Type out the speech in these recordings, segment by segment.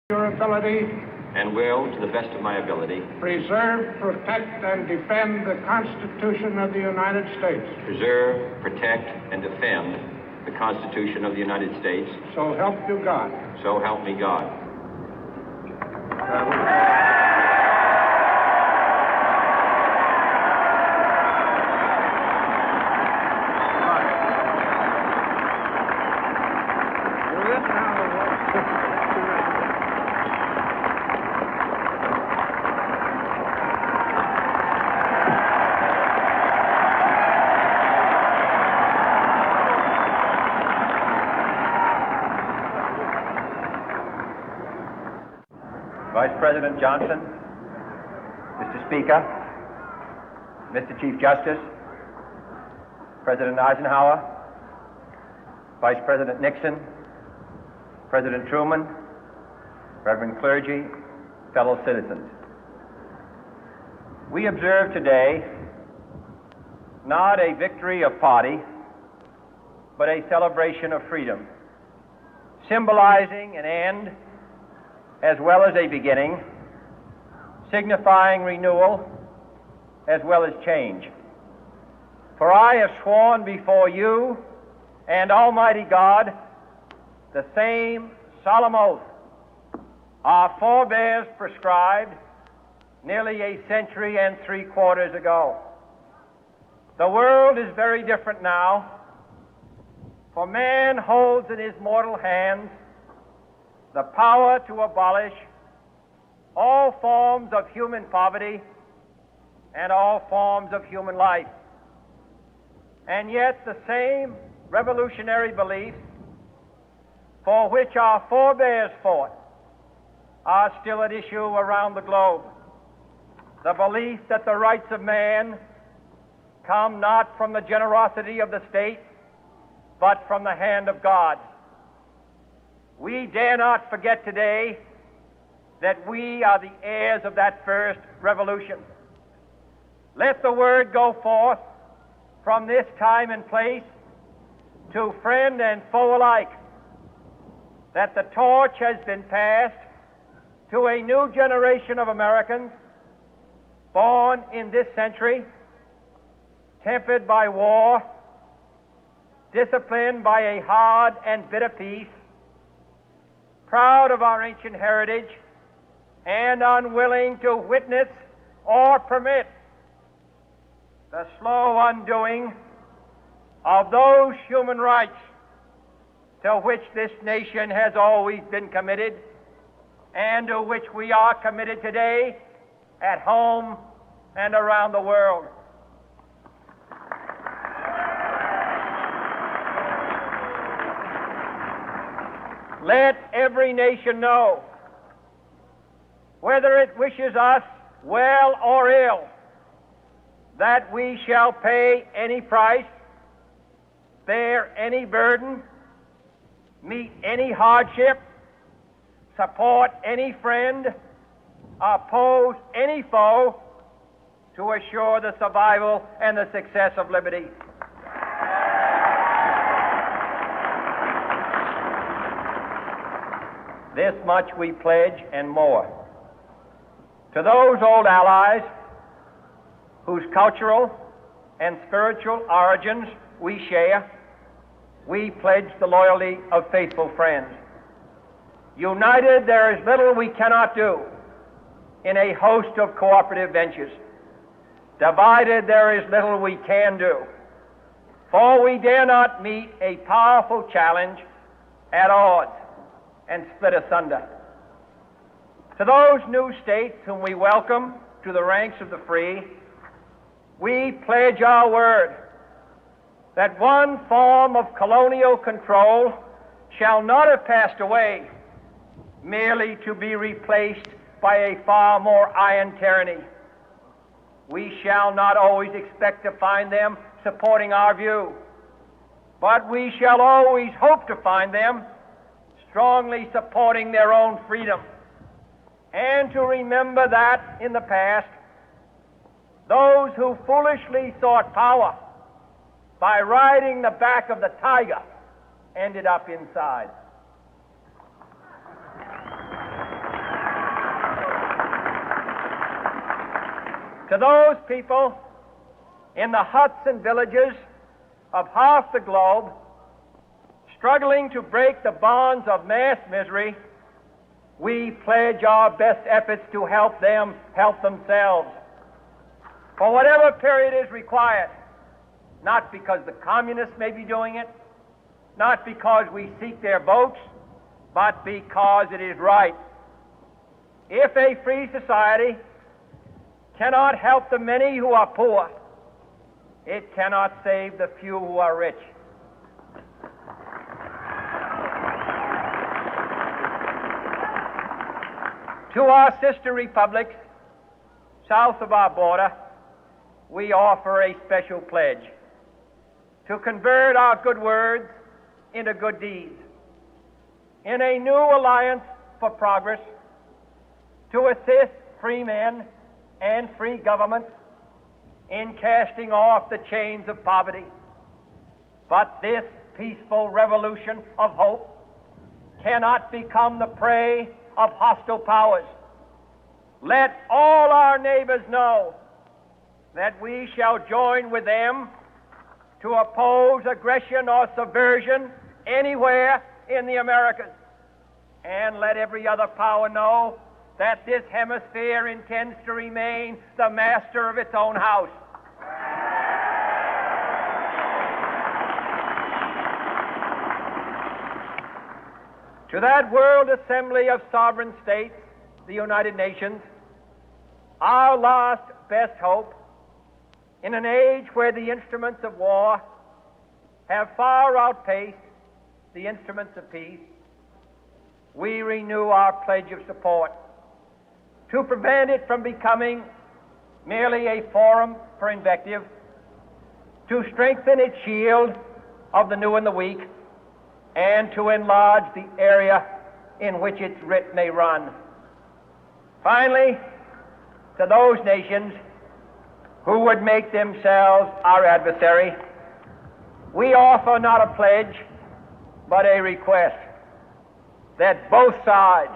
your ability, and will, to the best of my ability, preserve, protect, and defend the Constitution of the United States. Preserve, protect, and defend the Constitution of the United States. So help you God. So help me God. Vice President Johnson, Mr. Speaker, Mr. Chief Justice, President Eisenhower, Vice President Nixon, President Truman, Reverend clergy, fellow citizens. We observe today not a victory of party, but a celebration of freedom, symbolizing an end as well as a beginning, signifying renewal as well as change. For I have sworn before you and Almighty God the same solemn oath our forebears prescribed nearly a century and 3/4 ago. The world is very different now, for man holds in his mortal hands the power to abolish all forms of human poverty and all forms of human life. And yet the same revolutionary beliefs for which our forebears fought are still at issue around the globe. The belief that the rights of man come not from the generosity of the state, but from the hand of God. We dare not forget today that we are the heirs of that first revolution. Let the word go forth from this time and place to friend and foe alike that the torch has been passed to a new generation of Americans born in this century, tempered by war, disciplined by a hard and bitter peace, proud of our ancient heritage, and unwilling to witness or permit the slow undoing of those human rights to which this nation has always been committed and to which we are committed today at home and around the world. Let every nation know, whether it wishes us well or ill, that we shall pay any price, bear any burden, meet any hardship, support any friend, oppose any foe to assure the survival and the success of liberty. This much we pledge and more. To those old allies whose cultural and spiritual origins we share, we pledge the loyalty of faithful friends. United, there is little we cannot do in a host of cooperative ventures. Divided, there is little we can do, for we dare not meet a powerful challenge at odds and split asunder. To those new states whom we welcome to the ranks of the free, we pledge our word that one form of colonial control shall not have passed away, merely to be replaced by a far more iron tyranny. We shall not always expect to find them supporting our view, but we shall always hope to find them strongly supporting their own freedom, and to remember that in the past, those who foolishly sought power by riding the back of the tiger ended up inside. To those people in the huts and villages of half the globe struggling to break the bonds of mass misery, we pledge our best efforts to help them help themselves for whatever period is required, not because the communists may be doing it, not because we seek their votes, but because it is right. If a free society cannot help the many who are poor, it cannot save the few who are rich. To our sister republics south of our border, we offer a special pledge to convert our good words into good deeds, in a new alliance for progress, to assist free men and free governments in casting off the chains of poverty. But this peaceful revolution of hope cannot become the prey of hostile powers. Let all our neighbors know that we shall join with them to oppose aggression or subversion anywhere in the Americas. And let every other power know that this hemisphere intends to remain the master of its own house. To that World Assembly of Sovereign States, the United Nations, our last best hope, in an age where the instruments of war have far outpaced the instruments of peace, we renew our pledge of support to prevent it from becoming merely a forum for invective, to strengthen its shield of the new and the weak, and to enlarge the area in which its writ may run. Finally, to those nations who would make themselves our adversary, we offer not a pledge, but a request that both sides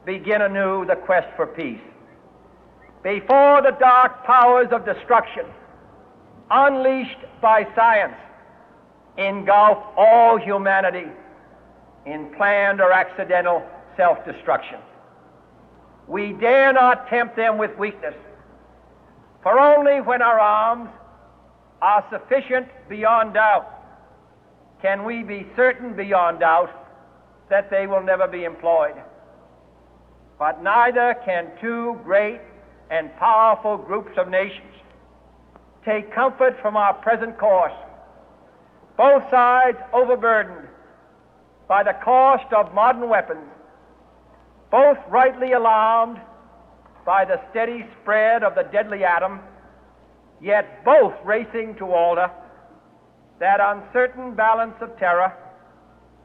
begin anew the quest for peace. Before the dark powers of destruction, unleashed by science, engulf all humanity in planned or accidental self-destruction, we dare not tempt them with weakness, for only when our arms are sufficient beyond doubt can we be certain beyond doubt that they will never be employed. But neither can two great and powerful groups of nations take comfort from our present course, both sides overburdened by the cost of modern weapons, both rightly alarmed by the steady spread of the deadly atom, yet both racing to alter that uncertain balance of terror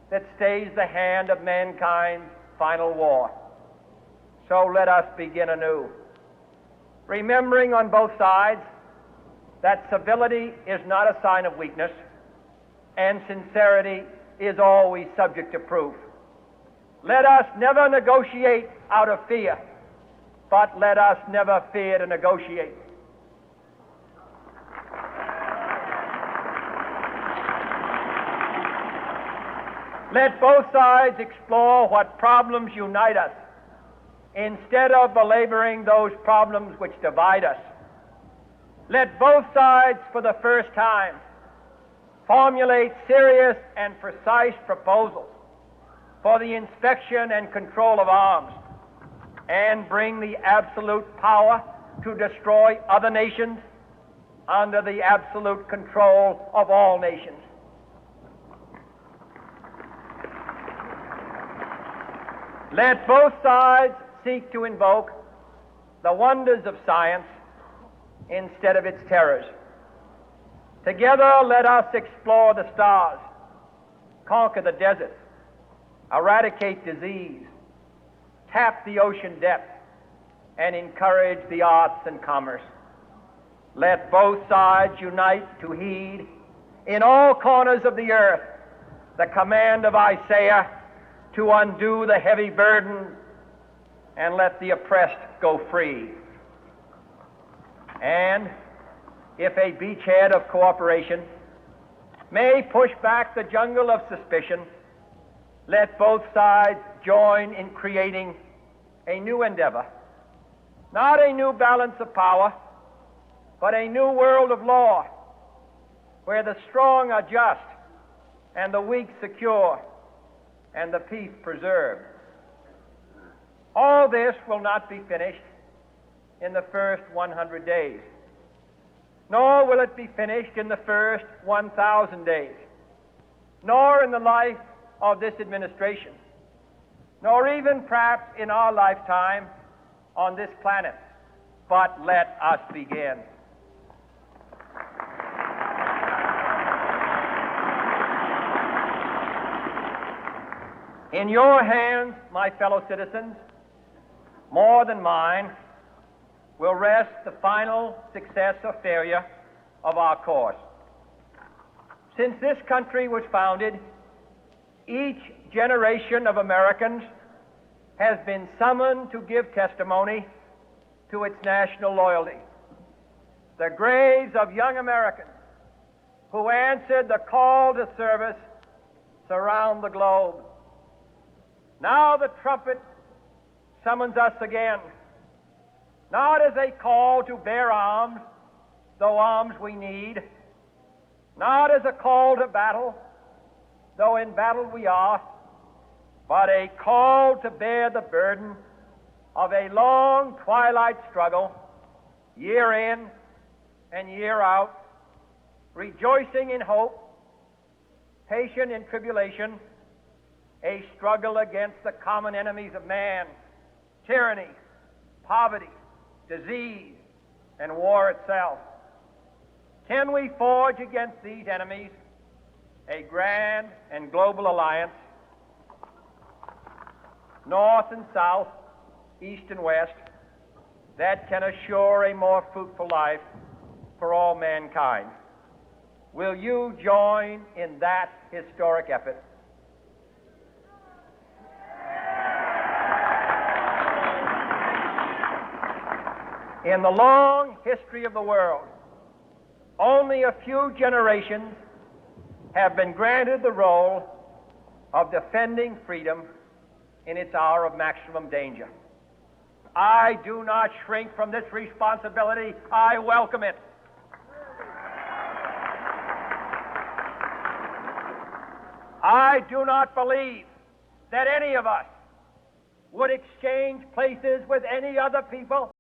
that stays the hand of mankind's final war. So let us begin anew, remembering on both sides that civility is not a sign of weakness, and sincerity is always subject to proof. Let us never negotiate out of fear, but let us never fear to negotiate. Let both sides explore what problems unite us, instead of belaboring those problems which divide us. Let both sides, for the first time, formulate serious and precise proposals for the inspection and control of arms, and bring the absolute power to destroy other nations under the absolute control of all nations. Let both sides seek to invoke the wonders of science instead of its terrors. Together, let us explore the stars, conquer the deserts, eradicate disease, tap the ocean depths, and encourage the arts and commerce. Let both sides unite to heed in all corners of the earth the command of Isaiah to undo the heavy burden and let the oppressed go free. and, if a beachhead of cooperation, may push back the jungle of suspicion, let both sides join in creating a new endeavor, not a new balance of power, but a new world of law, where the strong are just, and the weak secure, and the peace preserved. All this will not be finished in the first 100 days, nor will it be finished in the first 1,000 days, nor in the life of this administration, nor even perhaps in our lifetime on this planet. But let us begin. In your hands, my fellow citizens, more than mine, will rest the final success or failure of our course. Since this country was founded, each generation of Americans has been summoned to give testimony to its national loyalty. The graves of young Americans who answered the call to service surround the globe. Now the trumpet summons us again, not as a call to bear arms, though arms we need, not as a call to battle, though in battle we are, but a call to bear the burden of a long twilight struggle, year in and year out, rejoicing in hope, patient in tribulation, a struggle against the common enemies of man, tyranny, poverty, disease, and war itself. Can we forge against these enemies a grand and global alliance, north and south, east and west, that can assure a more fruitful life for all mankind? Will you join in that historic effort? In the long history of the world, only a few generations have been granted the role of defending freedom in its hour of maximum danger. I do not shrink from this responsibility. I welcome it. I do not believe that any of us would exchange places with any other people